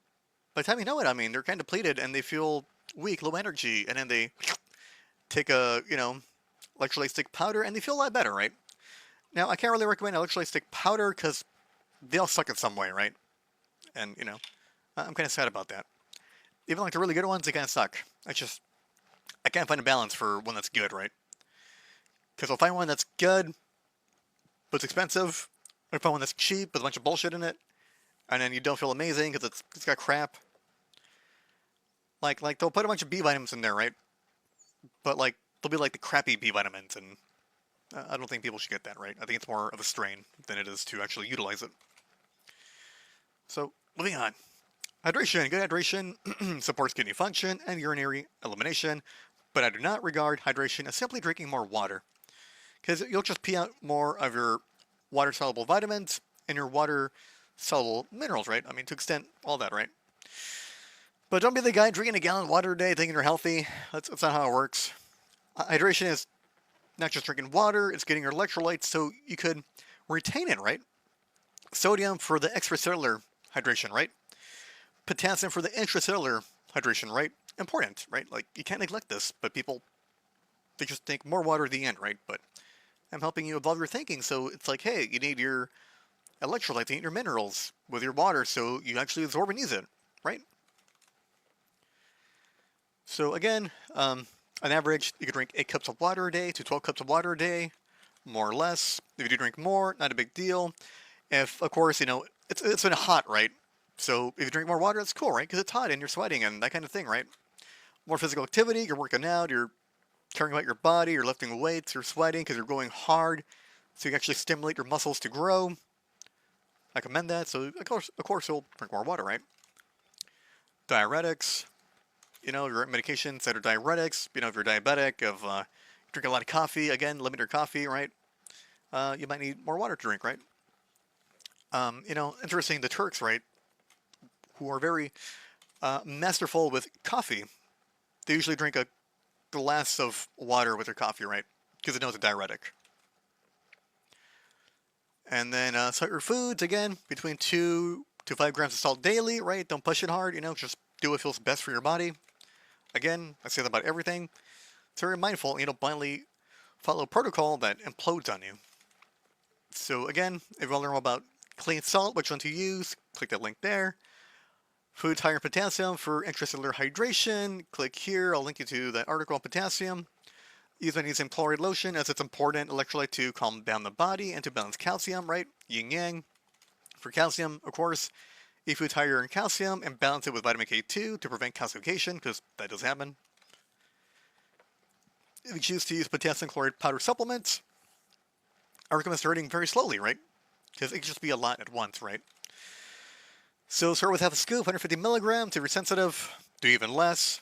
by the time you know it, they're kind of depleted and they feel weak, low energy, and then they take a, electrolyte stick powder and they feel a lot better, right? Now, I can't really recommend electrolyte stick powder because they'll suck in some way, right? And, I'm kind of sad about that. Even like the really good ones, they kind of suck. I can't find a balance for one that's good, right? Because I'll find one that's good, but it's expensive. I'll find one that's cheap with a bunch of bullshit in it, and then you don't feel amazing because it's got crap. Like they'll put a bunch of B vitamins in there, right? But they'll be like the crappy B vitamins, and I don't think people should get that, right? I think it's more of a strain than it is to actually utilize it. So, moving on. Hydration. Good hydration supports kidney function and urinary elimination, but I do not regard hydration as simply drinking more water, because you'll just pee out more of your water-soluble vitamins and your water-soluble minerals, right? To extent all that, right? But don't be the guy drinking a gallon of water a day thinking you're healthy. That's not how it works. Hydration is not just drinking water, it's getting your electrolytes so you could retain it, right? Sodium for the extracellular hydration, right? Potassium for the intracellular hydration, right? Important, right? Like, you can't neglect this, but people, they just think more water at the end, right? But I'm helping you evolve your thinking, so it's like, hey, you need your electrolytes, you need your minerals with your water, so you actually absorb and use it, right? So again, on average, you can drink 8 cups of water a day to 12 cups of water a day, more or less. If you do drink more, not a big deal. If, of course, it's been hot, right? So if you drink more water, that's cool, right? Because it's hot and you're sweating and that kind of thing, right? More physical activity, you're working out, you're carrying out your body, you're lifting weights, you're sweating because you're going hard, so you can actually stimulate your muscles to grow. I commend that. So of course, you'll drink more water, right? Diuretics, your medications that are diuretics. If you're diabetic, if you drink a lot of coffee, again, limit your coffee, right? You might need more water to drink, right? Interesting, the Turks, right, who are very masterful with coffee, they usually drink a glass of water with their coffee, right? Because they know it's a diuretic. And then salt your foods, again, between 2 to 5 grams of salt daily, right? Don't push it hard, just do what feels best for your body. Again, I say that about everything. So very mindful, you don't blindly follow protocol that implodes on you. So again, if you want to learn more about clean salt, which one to use, click that link there. Foods higher in potassium for intracellular hydration, click here, I'll link you to that article on potassium. Use magnesium chloride lotion as it's important electrolyte to calm down the body and to balance calcium, right? Yin yang. For calcium, of course, eat foods higher in calcium and balance it with vitamin K2 to prevent calcification, because that does happen. If you choose to use potassium chloride powder supplements, I recommend starting very slowly, right? Because it can just be a lot at once, right? So start with half a scoop, 150 milligrams. If you're sensitive, do even less.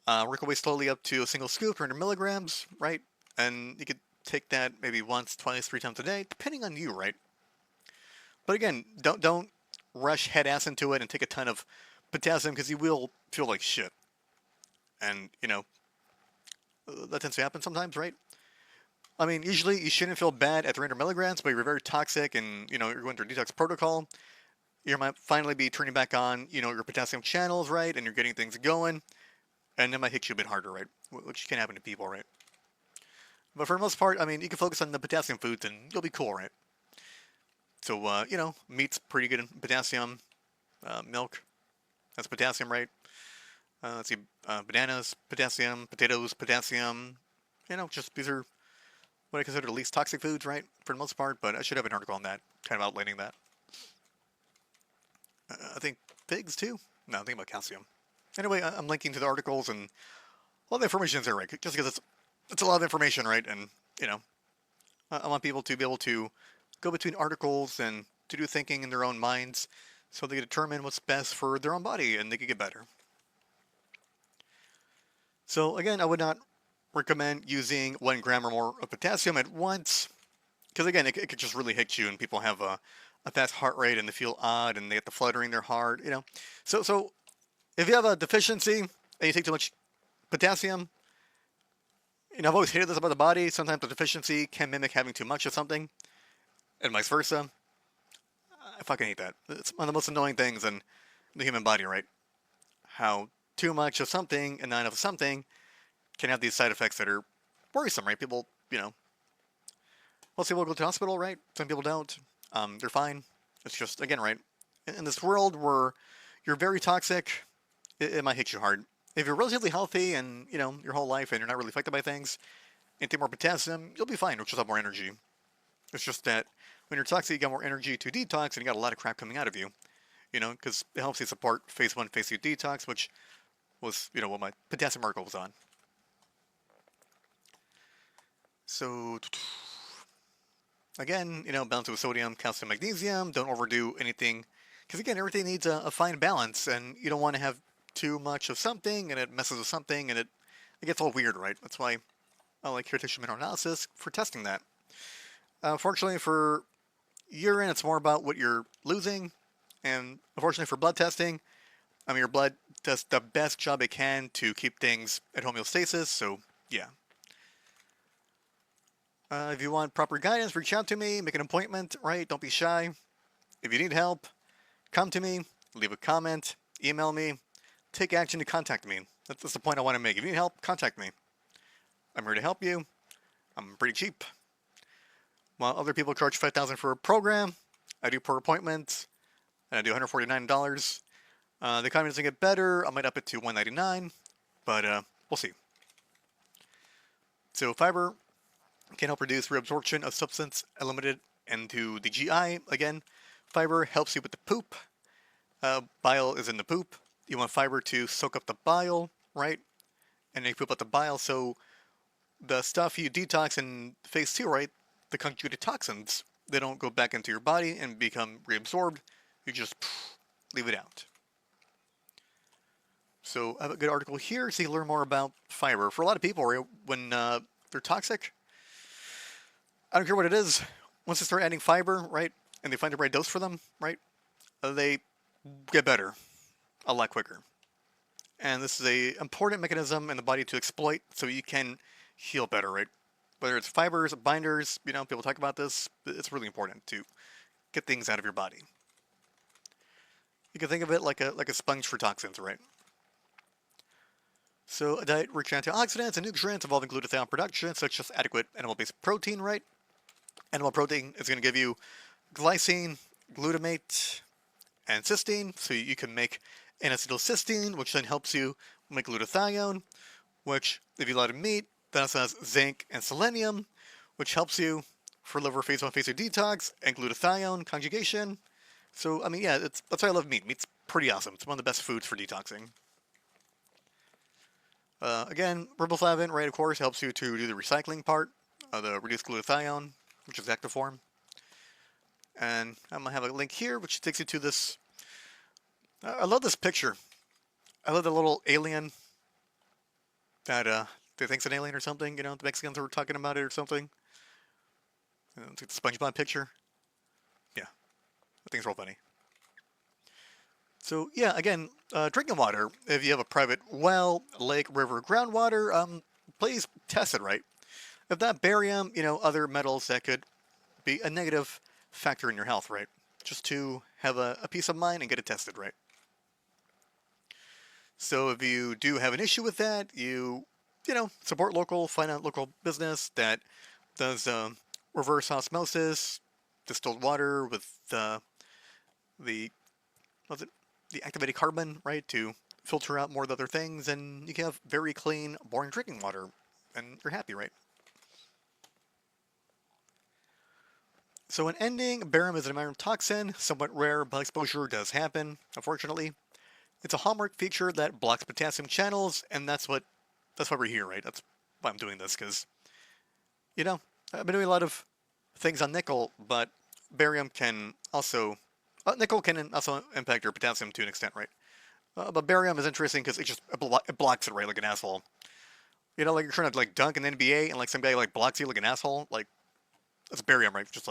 Work your way slowly up to a single scoop, 100 milligrams, right? And you could take that maybe once, twice, 3 times a day, depending on you, right? But again, don't rush head ass into it and take a ton of potassium, because you will feel like shit. And, that tends to happen sometimes, right? I mean, usually you shouldn't feel bad at 300 milligrams, but you're very toxic and, you're going through a detox protocol. You might finally be turning back on, your potassium channels, right? And you're getting things going. And it might hit you a bit harder, right? Which can happen to people, right? But for the most part, I mean, you can focus on the potassium foods and you'll be cool, right? So, meat's pretty good in potassium. Milk, that's potassium, right? Let's see, bananas, potassium, potatoes, potassium. Just these are what I consider the least toxic foods, right? For the most part, but I should have an article on that, kind of outlining that. I think pigs, too? No, I'm thinking about calcium. Anyway, I'm linking to the articles, and all the information is there, right? Just because it's a lot of information, right? And, I want people to be able to go between articles and to do thinking in their own minds so they can determine what's best for their own body and they can get better. So, again, I would not recommend using 1 gram or more of potassium at once, because, again, it could just really hit you, and people have a fast heart rate and they feel odd and they get the fluttering in their heart, So if you have a deficiency and you take too much potassium, I've always hated this about the body. Sometimes the deficiency can mimic having too much of something, and vice versa. I fucking hate that. It's one of the most annoying things in the human body, right? How too much of something and not enough of something can have these side effects that are worrisome, right? People, most people go to the hospital, right? Some people don't. They're fine. It's just, again, right? In this world where you're very toxic, it might hit you hard. If you're relatively healthy and, your whole life and you're not really affected by things, and take more potassium, you'll be fine. You'll just have more energy. It's just that when you're toxic, you got more energy to detox, and you got a lot of crap coming out of you. Because it helps you support phase 1, phase 2 detox, which was, what my potassium article was on. So, again, balance with sodium, calcium, magnesium. Don't overdo anything, because again, everything needs a fine balance, and you don't want to have too much of something, and it messes with something, and it gets all weird, right? That's why I like hair tissue mineral analysis for testing that. Fortunately for urine, it's more about what you're losing, and unfortunately for blood testing, your blood does the best job it can to keep things at homeostasis, so yeah. If you want proper guidance, reach out to me, make an appointment, right? Don't be shy. If you need help, come to me, leave a comment, email me, take action to contact me. That's the point I want to make. If you need help, contact me. I'm here to help you. I'm pretty cheap. While other people charge $5,000 for a program, I do per appointment, and I do $149. The economy doesn't get better. I might up it to $199, but we'll see. So fiber can help reduce reabsorption of substance eliminated into the GI. Again, fiber helps you with the poop. Bile is in the poop. You want fiber to soak up the bile, right? And then you poop out the bile, so the stuff you detox in phase 2, right? The conjugated toxins, they don't go back into your body and become reabsorbed. You just leave it out. So I have a good article here so you can learn more about fiber. For a lot of people, right, when they're toxic, I don't care what it is, once they start adding fiber, right, and they find the right dose for them, right, they get better a lot quicker. And this is a important mechanism in the body to exploit so you can heal better, right? Whether it's fibers, binders, people talk about this, it's really important to get things out of your body. You can think of it like a sponge for toxins, right? So a diet rich in antioxidants and nutrients involving glutathione production, such as adequate animal-based protein, right? Animal protein is going to give you glycine, glutamate, and cysteine, so you can make N-acetylcysteine, which then helps you make glutathione, which, if you eat a lot of meat, that also has zinc and selenium, which helps you for liver phase 1, phase 2 detox, and glutathione conjugation. So, I mean, yeah, that's why I love meat. Meat's pretty awesome. It's one of the best foods for detoxing. Again, riboflavin, right, of course, helps you to do the recycling part of the reduced glutathione, which is active form. And I'm going to have a link here, which takes you to this. I love this picture. I love the little alien that they think's an alien or something. The Mexicans were talking about it or something. It's like the SpongeBob picture. Yeah, that thing's real funny. So yeah, again, drinking water. If you have a private well, lake, river, groundwater, please test it right. If that barium, other metals that could be a negative factor in your health, right? Just to have a peace of mind and get it tested, right? So if you do have an issue with that, support local, find a local business that does reverse osmosis, distilled water with the activated carbon, right, to filter out more of the other things, and you can have very clean, boring drinking water, and you're happy, right? So in ending, barium is an environmental toxin, somewhat rare, but exposure does happen, unfortunately. It's a hallmark feature that blocks potassium channels, and that's why we're here, right? That's why I'm doing this, because, I've been doing a lot of things on nickel, but barium can also, nickel can also impact your potassium to an extent, right? But barium is interesting because it blocks it, right, like an asshole. Like you're trying to dunk in the NBA, and some guy blocks you like an asshole, that's barium, right? Just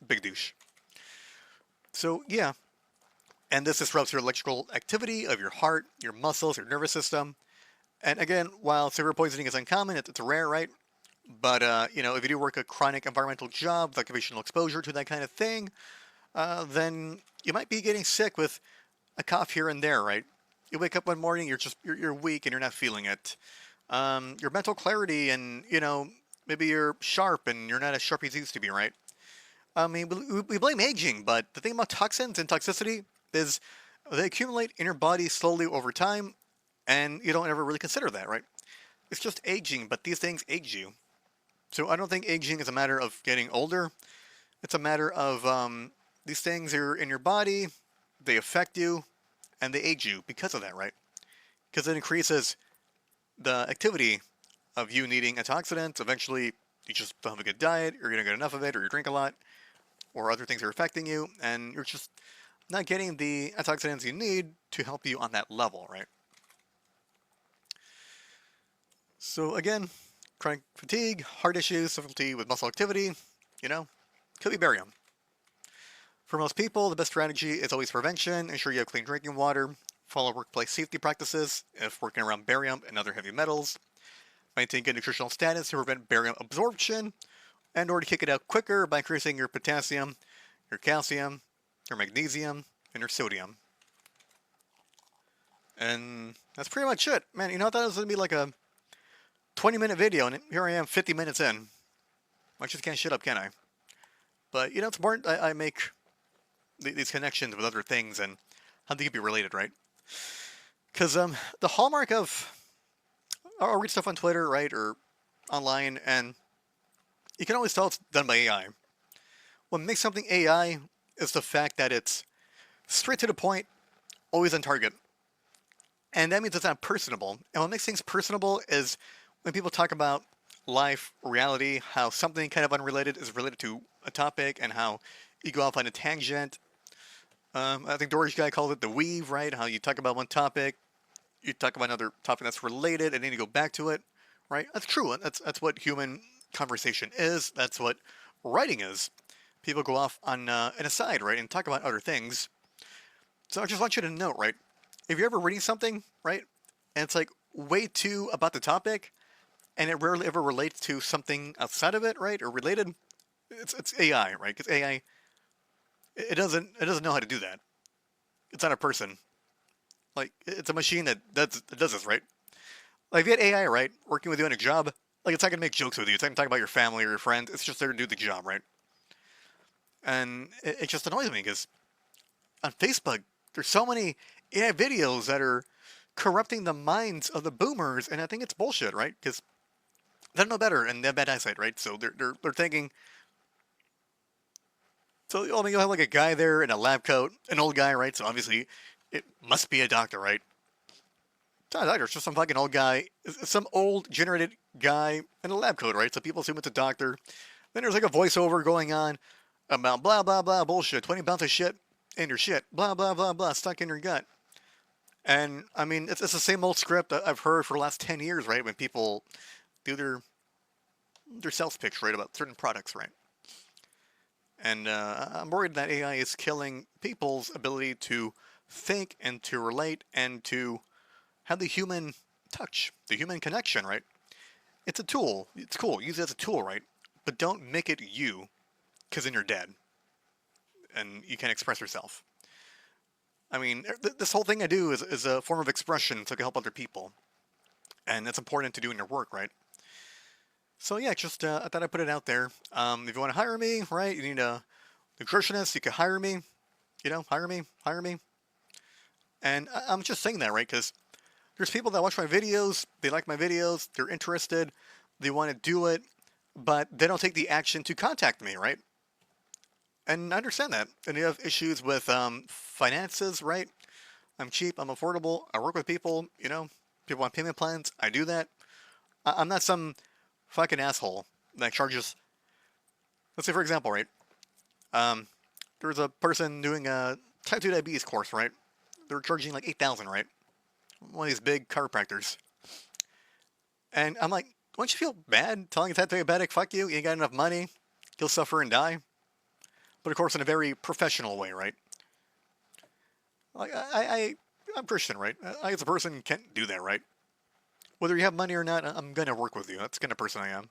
big douche. So yeah, and this disrupts your electrical activity of your heart, your muscles, your nervous system. And again, while severe poisoning is uncommon, it's rare, right? But if you do work a chronic environmental job with occupational exposure to that kind of thing, then you might be getting sick with a cough here and there, right? You wake up one morning, you're weak and you're not feeling it. Your mental clarity and maybe you're sharp and you're not as sharp as you used to be, right? I mean, we blame aging, but the thing about toxins and toxicity is they accumulate in your body slowly over time, and you don't ever really consider that, right? It's just aging, but these things age you. So I don't think aging is a matter of getting older. It's a matter of these things are in your body, they affect you, and they age you because of that, right? Because it increases the activity of you needing antioxidants. Eventually, you just don't have a good diet, or you don't get enough of it, or you drink a lot, or other things are affecting you, and you're just not getting the antioxidants you need to help you on that level, right? So again, chronic fatigue, heart issues, difficulty with muscle activity, could be barium. For most people, the best strategy is always prevention. Ensure you have clean drinking water. Follow workplace safety practices if working around barium and other heavy metals. Maintain good nutritional status to prevent barium absorption. and or to kick it out quicker by increasing your potassium, your calcium, your magnesium, and your sodium. And that's pretty much it. Man, you know, I thought it was going to be like a 20-minute video, and here I am 50 minutes in. I just can't shut up, can I? But, you know, it's important I make these connections with other things and how they can be related, right? Because the hallmark of... I'll read stuff on Twitter, right, or online, and you can always tell it's done by AI. What makes something AI is the fact that it's straight to the point, always on target. And that means it's not personable. And what makes things personable is when people talk about life, reality, how something kind of unrelated is related to a topic, and how you go off on a tangent. I think Dory's guy called it the weave, right? How you talk about one topic, you talk about another topic that's related, and then you go back to it, right? That's true. That's what human conversation is. That's what writing is. People go off on an aside, right, and talk about other things. So I just want you to note, right, if you're ever reading something, right, and it's like way too about the topic, and it rarely ever relates to something outside of it, right, or related, it's AI, right? Because AI, it doesn't know how to do that. It's not a person. Like, it's a machine that does this, right? Like, if you had AI, right, working with you on a job, like, it's not gonna make jokes with you. It's not gonna talk about your family or your friends. It's just there to do the job, right? And it just annoys me because on Facebook, there's so many AI videos that are corrupting the minds of the boomers, and I think it's bullshit, right? Because they don't know better, and they have bad eyesight, right? So they're thinking. So I mean, you'll have like a guy there in a lab coat, an old guy, right? So obviously, it must be a doctor, right? It's not a doctor. It's just some fucking old guy, some old generated guy in a lab coat, right? So people assume it's a doctor. Then there's like a voiceover going on about blah blah blah bullshit, 20 pounds of shit in your shit, blah blah blah blah, stuck in your gut. And I mean, it's the same old script that I've heard for the last 10 years, right? When people do their sales pitch, right, about certain products, right? And I'm worried that AI is killing people's ability to think and to relate and to have the human touch, the human connection, right? It's a tool. It's cool. Use it as a tool, right? But don't make it you, because then you're dead. And you can't express yourself. I mean, this whole thing I do is a form of expression so I can help other people. And that's important to do in your work, right? So yeah, just I thought I'd put it out there. If you want to hire me, right, you need a nutritionist, you can hire me. You know, hire me. And I'm just saying that, right, because there's people that watch my videos, they like my videos, they're interested, they want to do it, but they don't take the action to contact me, right? And I understand that. And you have issues with finances, right? I'm cheap, I'm affordable, I work with people, you know, people want payment plans, I do that. I'm not some fucking asshole that charges. Let's say, for example, right? There's a person doing a type 2 diabetes course, right? They're charging like 8,000, right? One of these big chiropractors. And I'm like, don't you feel bad telling a type 2 diabetic, fuck you, you ain't got enough money, you'll suffer and die? But of course, in a very professional way, right? Like, I'm Christian, right? I, as a person, can't do that, right? Whether you have money or not, I'm gonna work with you. That's the kind of person I am.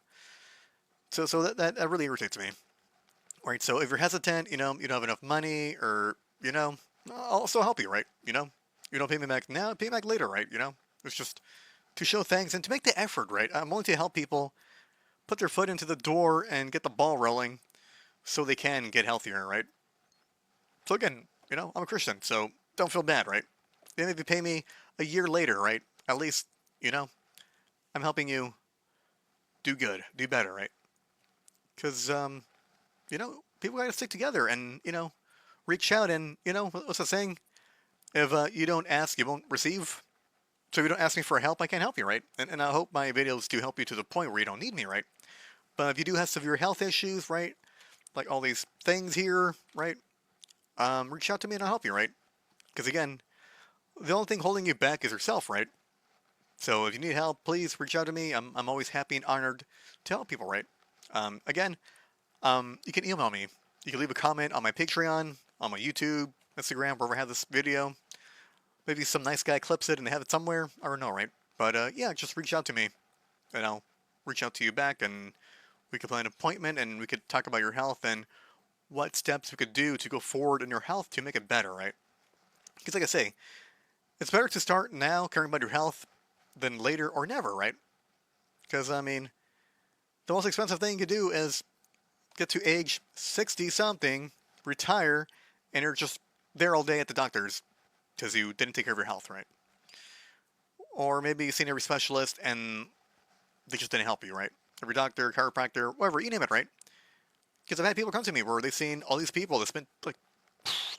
So that really irritates me. Right, so if you're hesitant, you know, you don't have enough money, or, you know, I'll also help you, right? You know, you don't pay me back now, pay me back later, right? You know, it's just to show thanks and to make the effort, right? I'm willing to help people put their foot into the door and get the ball rolling so they can get healthier, right? So again, you know, I'm a Christian, so don't feel bad, right? Then if you pay me a year later, right? At least, you know, I'm helping you do good, do better, right? Because, you know, people got to stick together and, you know, reach out and, you know, what's the saying? If you don't ask, you won't receive. So if you don't ask me for help, I can't help you, right? And I hope my videos do help you to the point where you don't need me, right? But if you do have severe health issues, right? Like all these things here, right? Reach out to me and I'll help you, right? Because again, the only thing holding you back is yourself, right? So if you need help, please reach out to me. I'm always happy and honored to help people, right? Again, you can email me. You can leave a comment on my Patreon, on my YouTube, Instagram, wherever I have this video. Maybe some nice guy clips it and they have it somewhere. I don't know, right? But yeah, just reach out to me, and I'll reach out to you back, and we could plan an appointment and we could talk about your health and what steps we could do to go forward in your health to make it better, right? Because like I say, it's better to start now caring about your health than later or never, right? Because, I mean, the most expensive thing you can do is get to age 60 something, retire, and you're just there all day at the doctor's because you didn't take care of your health, right? Or maybe you've seen every specialist and they just didn't help you, right? Every doctor, chiropractor, whatever, you name it, right? Because I've had people come to me where they've seen all these people that spent like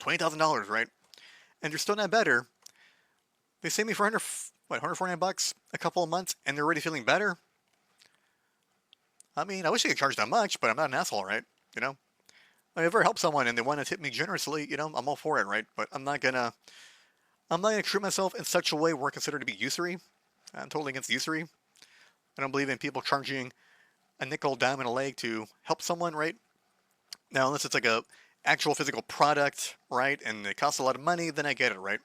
$20,000, right? And they're still not better. They save me for 149 bucks a couple of months, and they're already feeling better. I mean, I wish I could charge that much, but I'm not an asshole, right? You know, if I ever help someone and they want to tip me generously, you know, I'm all for it, right? But I'm not gonna treat myself in such a way where I consider it to be usury. I'm totally against usury. I don't believe in people charging a nickel, dime, and a leg to help someone, right? Now, unless it's like a actual physical product, right, and it costs a lot of money, then I get it, right?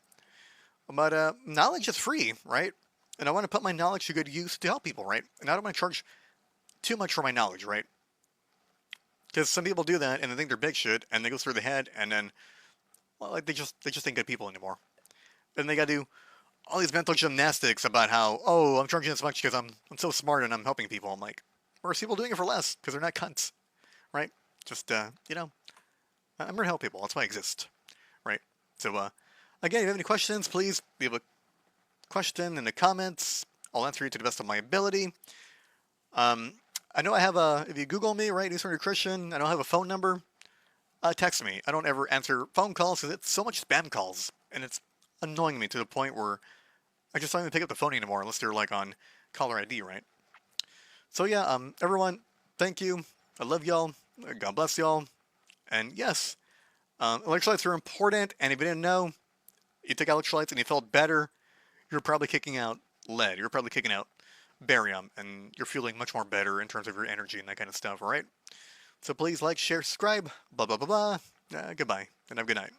But knowledge is free, right? And I want to put my knowledge to good use to help people, right? And I don't want to charge too much for my knowledge, right? Because some people do that and they think they're big shit, and they go through the head, and then, well, like they just ain't good people anymore. And they got to do all these mental gymnastics about how, oh, I'm charging this much because I'm so smart and I'm helping people. I'm like, where's people doing it for less because they're not cunts, right? Just you know, I'm here to help people. That's why I exist, right? So again, if you have any questions, please leave a question in the comments. I'll answer you to the best of my ability. I know I have if you Google me, right, Eastern Nutrition, I don't have a phone number. Text me. I don't ever answer phone calls because it's so much spam calls, and it's annoying me to the point where I just don't even pick up the phone anymore unless they're like on caller ID, right? So yeah, everyone, thank you. I love y'all. God bless y'all. And yes, electrolytes are important, and if you didn't know, you took electrolytes and you felt better, you're probably kicking out lead. You're probably kicking out barium, and you're feeling much more better in terms of your energy and that kind of stuff, all right? So please like, share, subscribe, blah, blah, blah, blah. Goodbye, and have a good night.